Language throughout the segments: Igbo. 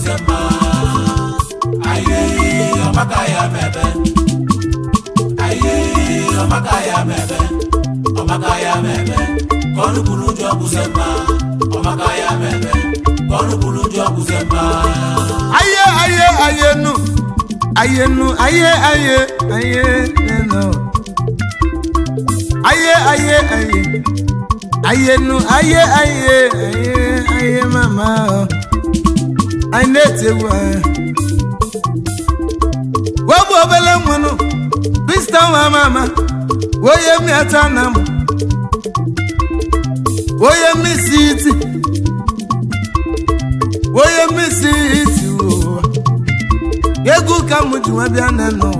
kusema aye omakaya mebe aye omakaya mebe konu kulujo kusema omakaya mebe konu kulujo kusema aye nu no aye nu aye mama I need you wabu obele mwanu Krista wa mama woye mi atanam woye mi siti yegu kamuju wabia neno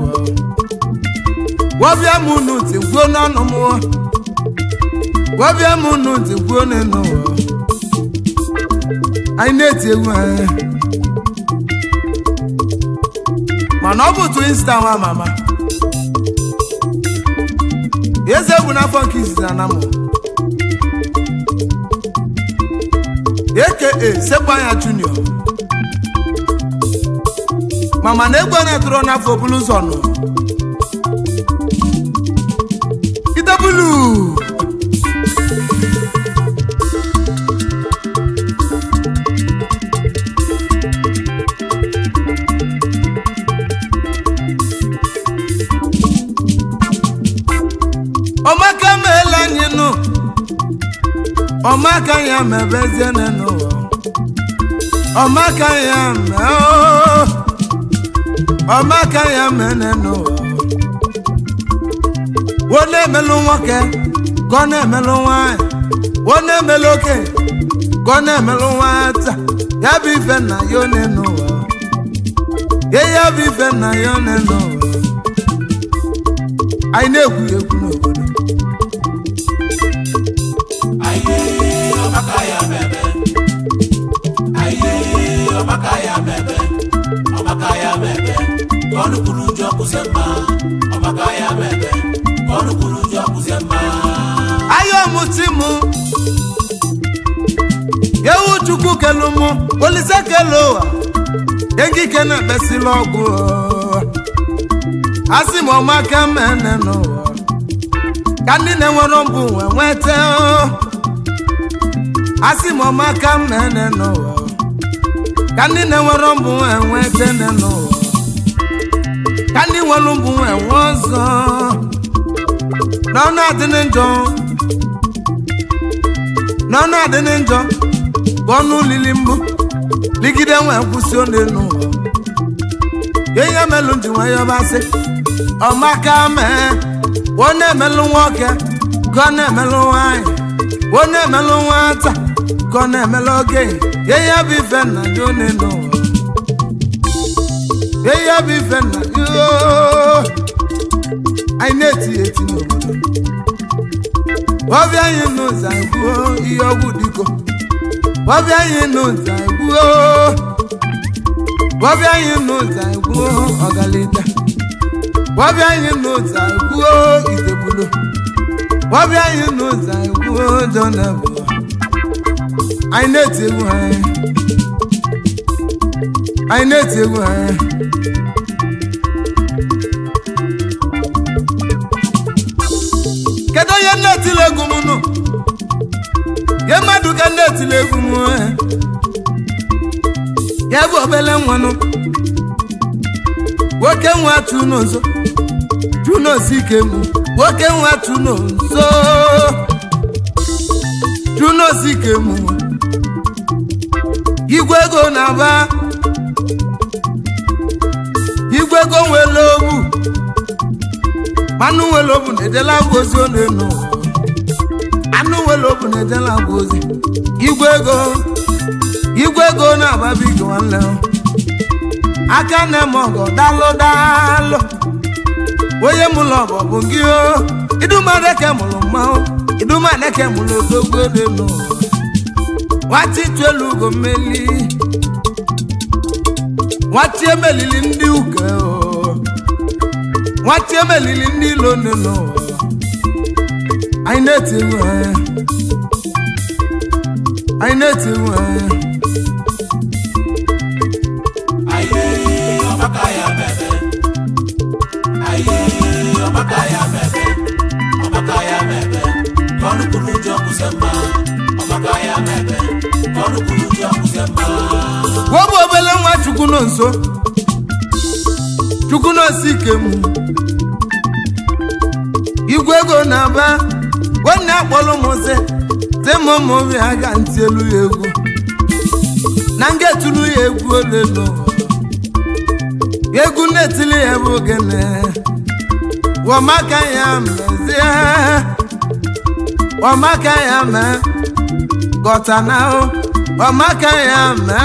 wabia munu ti gwo nanu mo wabia munu ti gwo neno I need you mana ọ bụ twinsta nwa mama eze egwu n'afọ nke izizi anamụ aka Sekwanya Junior mama na egwu na-etụrụ n'afọ bulu ụzọ nọ idebulu Omaka ya mebeze neno Omaka ya me Omaka ya meneno Wone melu nwoke Gone melu nwanyị Wone melu oke Gone melu nwata Ya bife na yo neno Ya bife na yo neno Anyị na-ekwu n'obodo Omakaya mebe konu kulujo kusema omakaya mebe konu kulujo kusema ayo mutimu yewu chukwu kelumu polise kelowa yengi kena besilogu asimo omaka meneno kandi ne nwere mbu nwete asimo omaka meneno kandi ne nwere mbu nwete neno kandi nwere mbu nwozo no na adịnị njọ bọnụ lili mbu ligide nwe kwụsị onenu yenye melu ndị nwe yobasị ọmaka mee wone melu nwoke gọna emelu nwanyị wone melu nwata gọna emelu okenye yenye bụ ife nna dị onenu yenye bụ ife nna dị anyị na-eti n'obodo wabịa anyị n'ụzọ egwuo ihe ọgwụ dịko wabịa anyị n'ụzọ egwuo wabịa anyị n'ụzọ egwuo ọgalita wabịa anyị n'ụzọ egwuo itebulu wabịa anyị n'ụzọ egwuo jọnabụ anyị na-eti egwu anyị na-eti egwu kedu onye na-etile egwu m nụ ye mmadụ ka na-etile egwu m ya bụ obele nwanụ nwoke nwa Chunozo Chunozo Ikemu nwoke nwa Chunozo Ikemu igwe ego na-aba igwe ego nwere ogbu manu nwere obu na-edela ozi onenu anu nwere obu na-edela ozi igwe ego na-ababigo nwanne aka na-emogo dalụ onye mụlọ bụ gị idumadeke mụrụ mmanwụ idumadeke mụrụ odogwu onenu nwati tuelu ugo mmeli nwati emelili ndị uke nwati emelili ndị ilo neno anyị na-eti kusema ọmaka ya mebe ọnụ kwuru ụjọ kusema wobu obele nwa chukwu no nso chukwu no si kem igwe ego na-aba nwanne akpọrọ mose temomobi aga ntị elu ya egwu na ngetulu ya egwu olelo egwu netili ya bụ gene wamaka ya mezie wamaka ya me gọtana wamaka ya me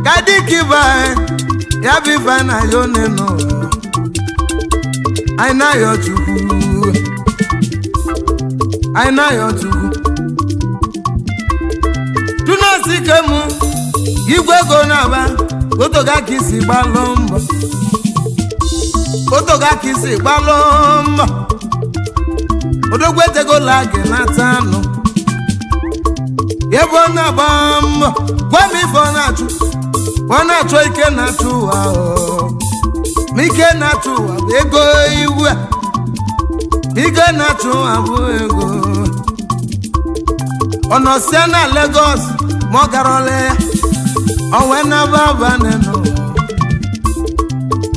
kadikiba ya biba na yoneno aina yo chukwu aina yo chukwu tunosikemu igwe go na-aba otoga kisi gbalụ mbọ otoga kisi gbalụ mbọ odogwetegola gị nata anụ ebe ọ na-agba mbọ gwa m ife ọ na-achọ ike na-achụ ụwa ma ike na-achụ ụwa bụ ego iwu a ike na-achụ ụwa bụ ego ọ nọsie na Lagos ma ọ gara ọla ya onwe na baba neno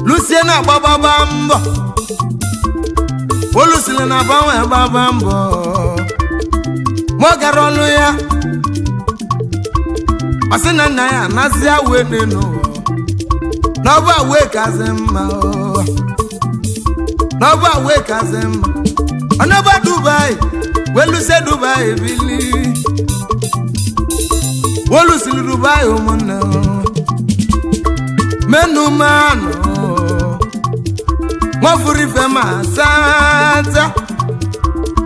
Lucie na baba mbọ Olusile na banwe baba mbọ mo gara ọlụ ya asị na nna ya nazi awe neno n'ọba awe kazi mma n'ọba awe kazi mma ọnọba Dubai welusie Dubai bili Olusile Dubai ụmụnne menu mano nwafuri fe ma sata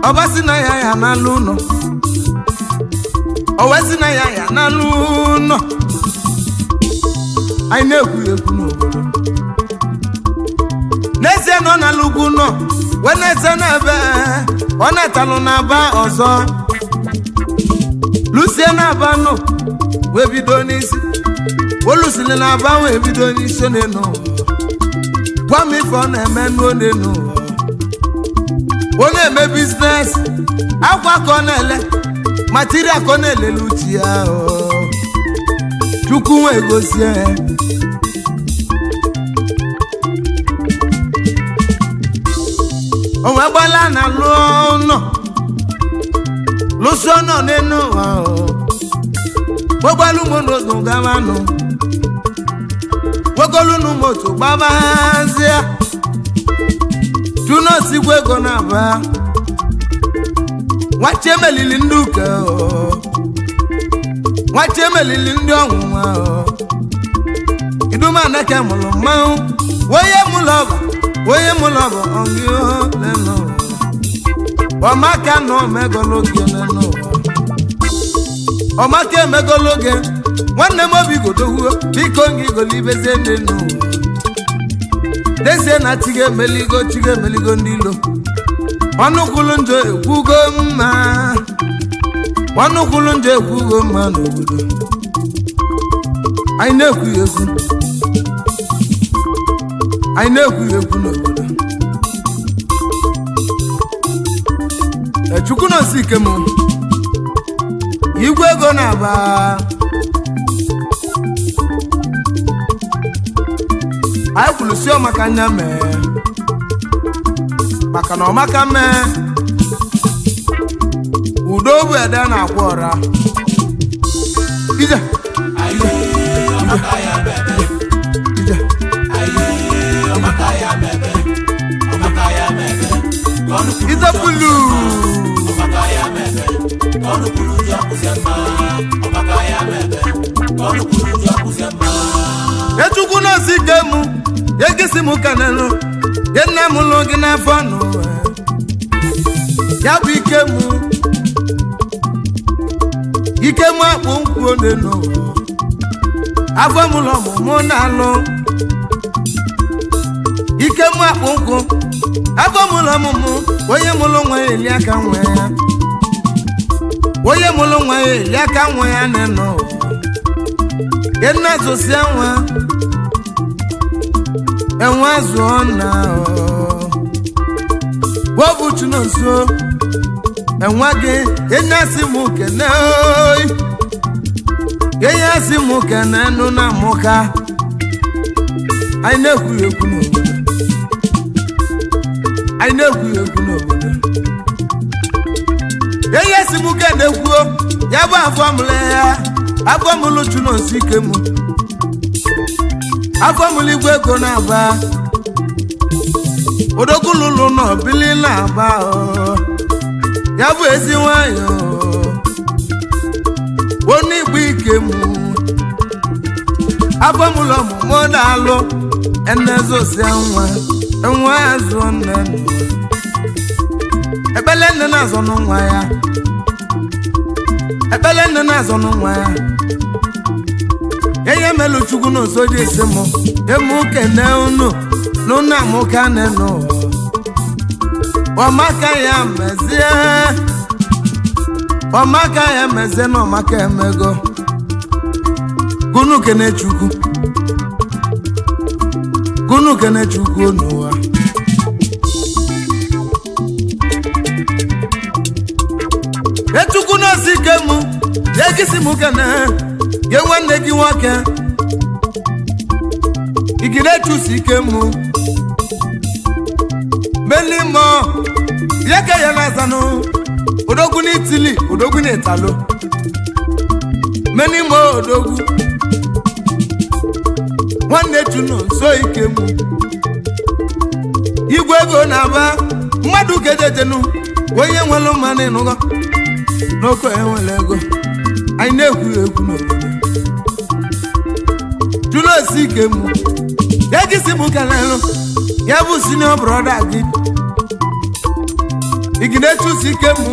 ọbasi na ya na luno ọwesi na ya na luno anyị na-ekwu n'obodo n'ezie nọ na lugwu nọ wenete n'ebe ọ na-etalụ n'aba ọzọ Lucie na-aba nọ wee bido n'isi Olusile na-aba wee bido n'isi n'enu gwa m ife ọ na-eme n'onu ọ na-eme biznes akwa ka ọ na-ele material ka ọ na-elele uchi ya chukwu nwe gozie onwe gbala na lụọ lụsọ nọ n'enu gbogbalu monodo gamanụ gbogolu nu moto gbabazia tuno sigwe go na ba nwache melili ndị ụka nwache melili ndị ọnwụnwa iduma nake mụrụ mmanwụ onye mụlọba ọngịo leno ọmaka nọ megologe leno ọmaka emegologe nwanne m obi godohuo biko ngị golibezie nenu dezie na chiga emeligo ndị ilo ọnụkwulu njọ ekwugo mma n'obodo anyị na-ekwu n'obodo chukwu na osi ike m igwe ego na-aba anyị kwuru si ọmaka nya mee maka na ọmaka mee udo bụ ede na-akwa ọra ije ọmaka ya bebe ọmaka ya bebe ije pulu ọmaka ya bebe ọnụ kwuru ụjọ kusema ọmaka ya bebe ọnụ kwuru ụjọ kusema echukwu na osi ike mụ egisi m kanelu nne m lụ gị n'afọ nụ ya bụ ike mụ akpụ nkwụ onenu afọ m lụ ọmụmụ na-alụ ike mụ akpụ nkwụ afọ m lụ ọmụmụ onye mụlụ nwa ya eli aka nwe ya onye mụlụ nwa ya eli aka nwe ya nenu nne zosie nwa enwe zụọ na wobu chunoso enwage enyasi mu kene oi enyasi mu kene no na muka ai na-ekwu ekwu n'obodo ai na-ekwu ekwu n'obodo enyasi mu kene kwuo ya bụ afọmule ya afọmulu chuno sike mu afọmulu igwe ego na-aba odogululu no bili na-aba ya bụ ezi nwanyị oni igbe ike mu afọmulu ọmụmụ na-alụ enezosi nwa azụ nne ebele nne na-azọ n'nwa ya ebele nne na-azọ n'nwa ya enye melu chukwu n'osoji isi mụ emu kene unu n'ụna mụka nenu ọmaka ya mezie na ọmaka emego gunu kene chukwu n'ụwa echukwu n'osi ike mụ ya egisi mụ kene ye nwanne gị nwoke igide chusi ike mụ melimo ye ka ya nazanụ odogwu n'itili odogwu n'italo melimo odogwu nwanne chunu nso ike mụ igwe ego na-aba mmadụ gedejenu onye nwere mmanụ ịnụgo n'oko enwere ego anyị na-ekwu ekwu n'obodo chunu osi ike mụ ya gisi mụ kelelu ya bụ senior brother gị igide chusi ike mụ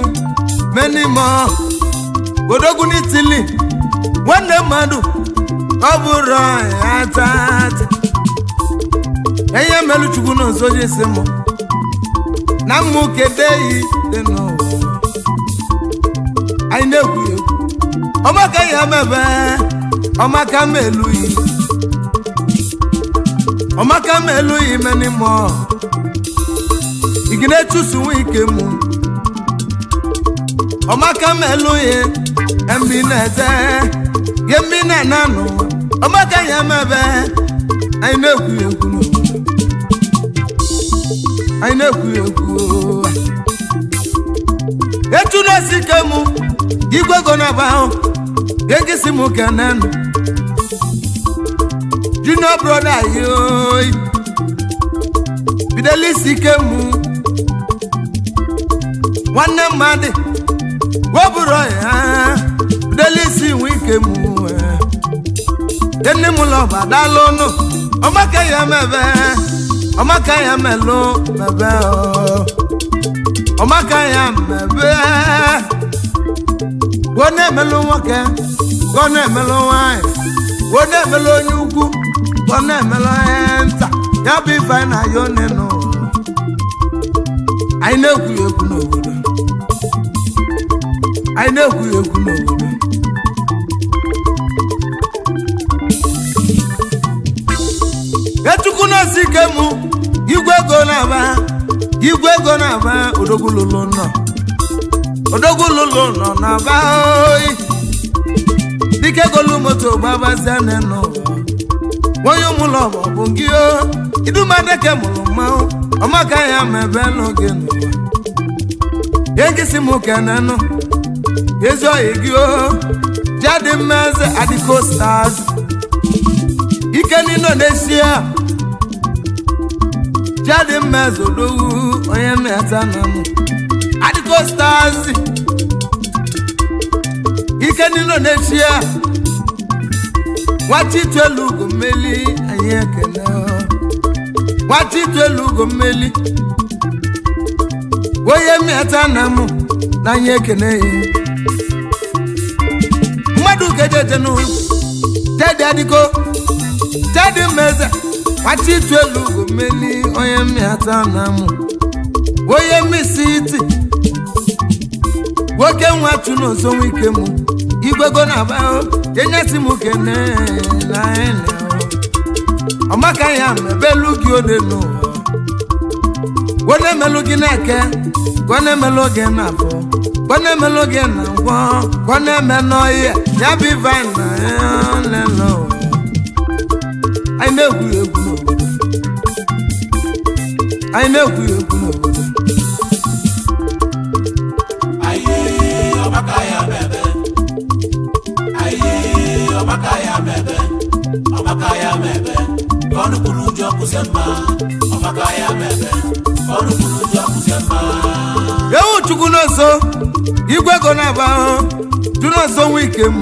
menimo odogwu n'itili nwanne mmadụ ọ bụrụ ya tata enye melu chukwu n'ụzọ ji isi mụ na mmụ kedeghị dị n'ụwa anyị na-ekwu ekwu ọmaka ya mebe ọmaka melughị menimo igide chusu nwa ike mụ ọmaka melughị embi na-ete yembi na-ananụ ọmaka ya mebe anyị na-ekwu ekwu n'obodo anyị na-ekwu ekwu etu na-esi ike mụ igwe go na-aba ahụ egisi mụ kenenu junior brother yoy fidelisi ike mụ nwanne mmadụ wobụrụ ya fidelisi nwe ike mụ enne mụ lọba dalụ nụ ọmaka ya mebe ọmaka ya melụ mebe ọmaka ya mebe gwo na-emelụ nwoke gwo na-emelụ nwanyị gwo na-emelụ onye ukwu gwo na-emelụ onye nta ya bụ ife anyị na-ayọ onenu anyị na-ekwu ekwu n'obodo anyị na-ekwu ekwu n'obodo echukwu n'osi ike mụ igwe ego na-aba odogwululu nọ na-aba oyi dike golu moto gbabazia n'ụwa onye ụmụlọbọ bụ gị o idumadeke mụrụ mmanwụ ọmaka ya mebe n'oge n'ụwa egisi mụ kenenu ezi oyi gị o jadi mmeze adiko stars ike nino n'esi ya jadi mmeze odogwu onye mmeta na mụ adiko stars ike nino n'esi ya nwachitelu ugo mmeli anyị ekele nwachitelu ugo mmeli onye mmeta na mụ na anyị ekele ya mmadụ kejetenu jadi adiko jadi mmeze nwachitelu ugo mmeli onye mmeta na mụ onye mmisiti nwoke nwatu n'ụzọ nwike mụ igwego na-aba enyesi mụ kene na ene ọmaka ya mebelu gị ode n'ụwa gwana emelu gị na-eke gwana emelu gị na-afọ kone meloge na ngwo kone meno ye ya bi van na lelo ai na-egwu egwu n'obodo ai na-egwu egwu n'obodo ayi ọbaka ya bebe ayi ọbaka ya bebe ọbaka ya bebe kọnu kwuru ụjọ kwụsị mma ọbaka ya bebe kọnu kwuru ụjọ kwụsị mma ewu chukwu n'ọsọ igwe go na-aba du n'ọsọ nwe ike m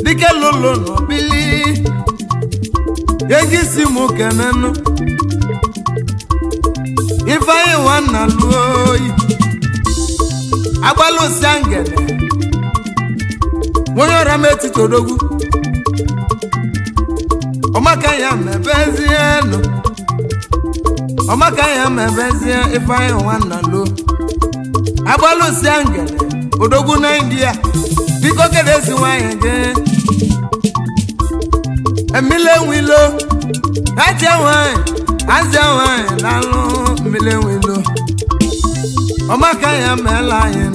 dike lolo n'obili egi si mụ kenenu ifeanyi nwanna lụọ oyi agbalụsi angele onye ọra m etiti odogwu ọmaka ya mebezie nụ ọmaka ya mebezie ifeanyi nwanna lụọ agbalụsi angele odogwu na India biko kedesi nwanyị gị emile nwilo azia nwanyị lalụ mmile nwilo ọmaka ya meela anyị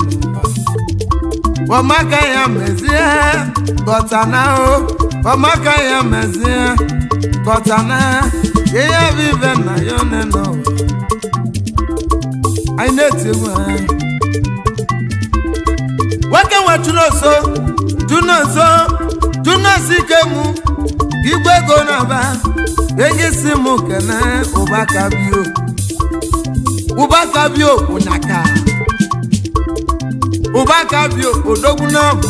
ọmaka ya mezie gọtana o ọmaka ya mezie gọtana ihe vive na yoneno anyị na-etigbu anyị nwoke nwetụrụ oso junosi kemu igwe ego na-aba enyi si mụ kene ụbaka bio ụnyaka ụbaka bio odogwu n'ọbụ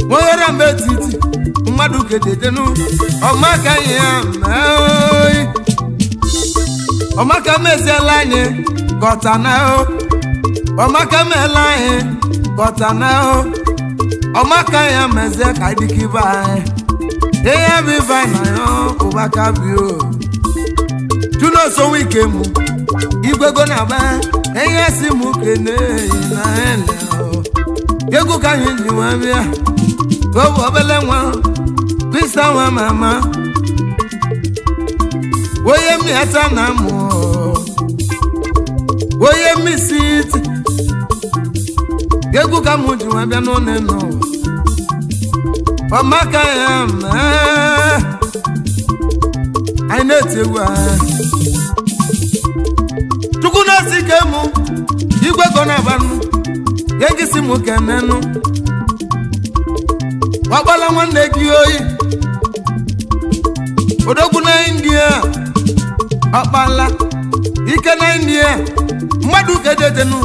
nwere mbe etiti mmadụ kededenu ọmaka ya mee ọmaka meziela anyị gọtana ọmaka meela anyị gọtana ọmaka ya mezie ka dịkiba anyị ihe bụ ife na ya ụbaka bio junoso wike mụ igwego na-aba ihe si mụ kene na ele egwu ka anyị ji nwa bịa obu obele nwa krista nwa mama onye mmịata na mụ onye mmisiti egwu ka mụ ji nwa bịa n'one nọ ọmaka ya mee anyị na-eti egwu anyị chukwu na-esi ike mụ igwe go na-abanụ ya gisi mụ kenenu ọgbala nwanne gị oyi odogwu na India ọkpala ike na India mmadụ kededenu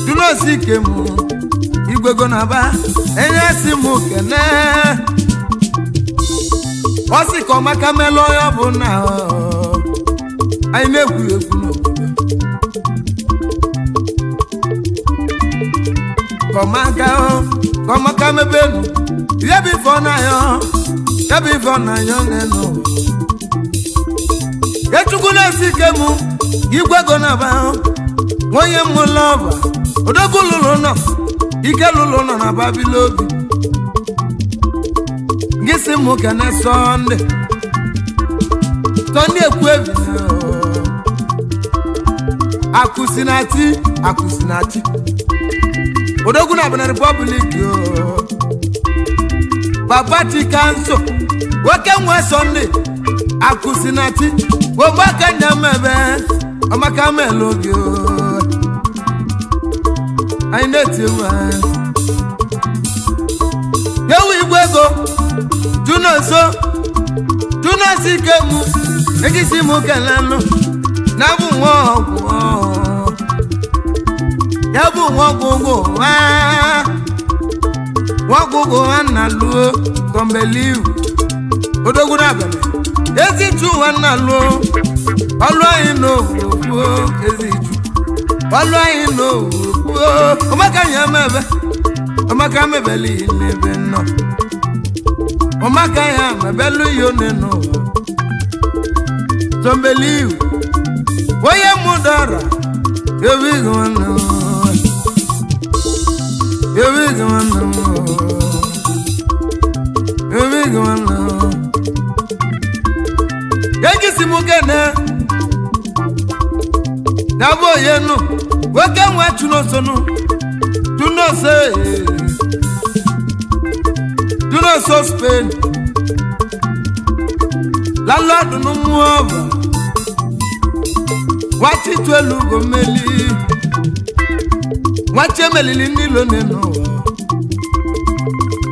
dunosi ike mụ igwe go na-aba enye si mụ kene ọ sị ka ọmaka melụ onye ọ bụ na anyị na-egwu egwu n'obodo kọmaka mebenu ya bụ ife ọ na-ayọ nenu echukwu na-esi ike mụ igwe go na-aba onye mmụla ọba odogwu lụrụ nọ ike lụrụ nọ na Babilobi gị si mụ kene Sọnde ekwu ebi akụsinati odogwu na Benin Republic Papa Chikanso nwoke nwe Sọnde akụsinati ọmaka nyamebe ọmaka melogi anyị na-eti ewu ewu igwe ego junosi kemu egisi mụ kelenu na bụ nwa ọgwụ ya bụ nwa ọgwụgwụ nwanna luo tombeliu odogwu na-abịa eziju nwanna luo ọlụ anyị n'ofuo eziju ọlụ anyị n'ofuo ọmaka ya mebe ọmaka mebeli n'ebe nnọọ ọmaka ya mebelu yonenu tombeliu onye mụdara ewighị nwanne egisi mụ kene na bụ onye nụ nwoke nwe chunosonu tunoso Spain landlord n'ụmụọba wachitu elugo mmeli nwache melili n'ilo n'ụwa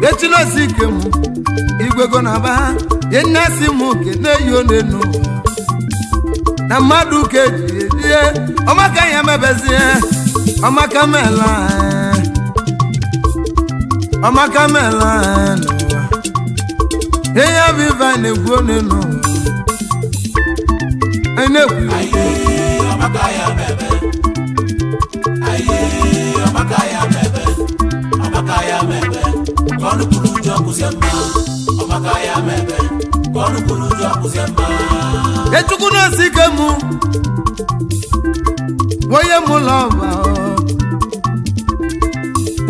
echinosi ike mụ igwego na ba ye nnasi mụ ke na-eyo n'ụwa na mmadụ ka eji edie ọmaka ya mebezie ọmaka mela n'ụwa ihe aviva na-egwu n'ụwa anyị na-ekwu ọmaka ya mebe ọmaka ya mebe ọmaka ya mebe ka ọnụ kwuru ụjọ kwụzie mma ọmaka ya mebe ka ọnụ kwuru ụjọ kwụzie mma echukwu n'osi ike mụ onye mụ lọba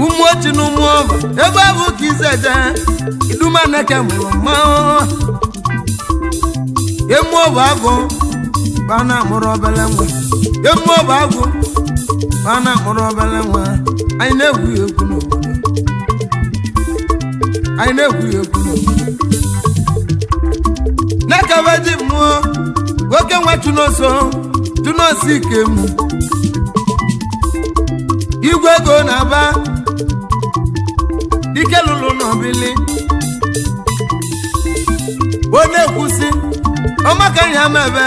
ụmụ ochi na ụmụ ọba ebe ahụ ka izeje idumaneke mụrụ mmanwụ emu ọba agụ bana mụrụ obele nwa emu ọba agụ bana mụrụ obele nwa anyị na-egwu egwu n'obodo n'ekebe ji mmụọ nwoke nwa chunoso ike mụ igwe ego na-aba dike lụlụ n'obili ọ na-ekwusi ọmaka ya mebe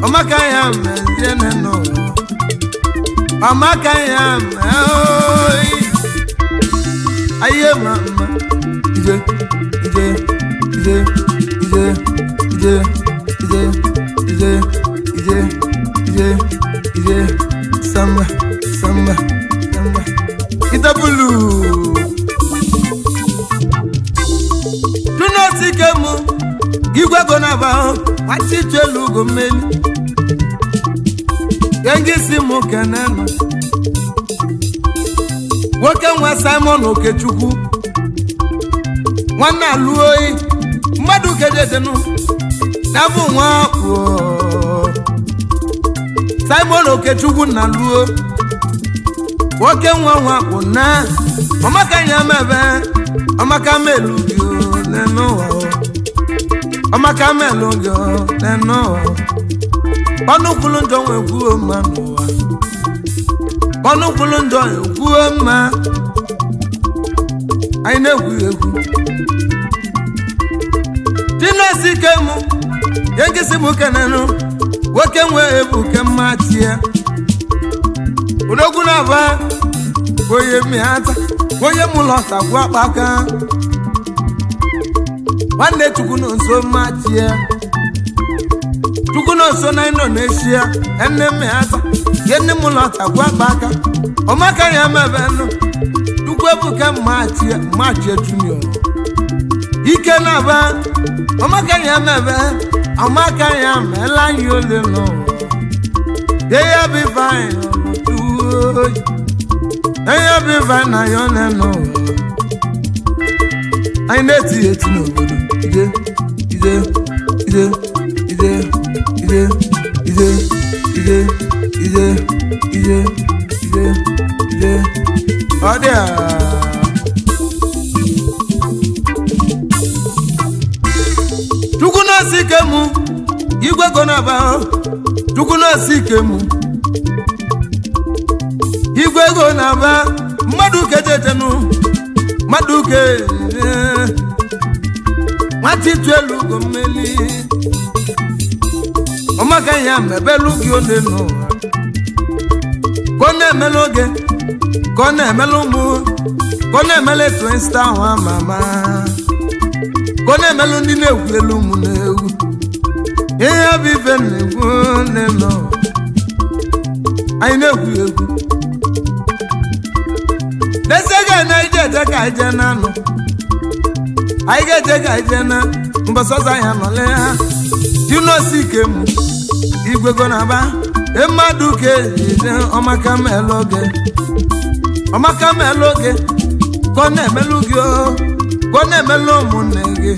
ọmaka ya mezie n'ụwa ọmaka ya mee aye mama ije samba itabulu tunosike mụ igwe go na ba wachi chelu go mmeli gengisi mụ kenenu nwoke nwa Simon Okechukwu nwanne alụoyi mmadụ kejedenu na bụ nwa Simon Okechukwu na lụo nwoke nwa bụ na ọmaka ya mebe ọmaka melu gị n'ụwa ọmaka melu gị n'ụwa ọnụ kwulu njọ nwe kwuo mma n'ụwa ọnụ kwulu njọ kwuo mma anyị na-egwu egwu Chinesi ike mụ yengisi mụ kenenu nwoke nwe ebuke mma tie odogwu na-aba onye miata onye mụlọta gwa akpaka nwanne chukwu nso mma tie chukwu nso na ino n'eshia enne miata ye nne mụlọta gwa akpaka ọmaka ya mebenu chukwu ebuke mma tie junior ike na-aba ọmaka ya mebe ọmaka ya mela anyị ole n'ụwa ya bụ fine ya bụ fine na ya one n'ụwa anyị na-eti n'obodo ọ dị chukwu n'osi ike mụ igwe go na ba chukwu n'osi ike mụ igwe go na ba mmadụ kejetenu mmadụ ke nwati tu elu go mmeli ọmaka ya mebelu gị one n'ụwa ka ọ na-emelu oge ka ọ na-emelu ụmụ ka ọ na-emele twin star nwa mama ka ọ na-emelụ ndị na-egwu elu ụmụ na-egwu ihe bụ ife na-egwu n'elu anyị na-egwu egwu n'ezie ga na ije eje ka ije na anụ anyị ga-eje ka ije na mbọsọsọ ya nọle ha Chinesi ike mụ igwe go na ba mmadụ ka ejide ọmaka melu oge ka ọ na-emelụ gị ka ọ na-emelụ ụmụnne gị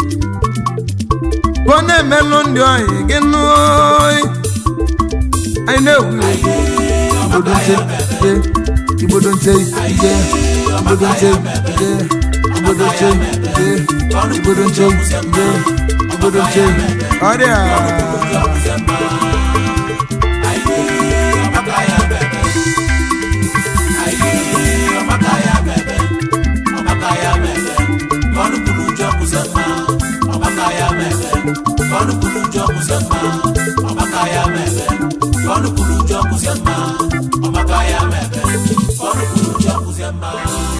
ka ọ na-emelụ ndị oyi gị n'oyi anyị na-egwu Ibodo nche ije Ibodo nche ije Ibodo nche ije Ibodo nche ije Ibodo nche ije Ibodo nche ọrịa Ọnụ kwuru njọ kwụsị mma, ọmaka ya mebe. Ọnụ kwuru njọ kwụsị mma.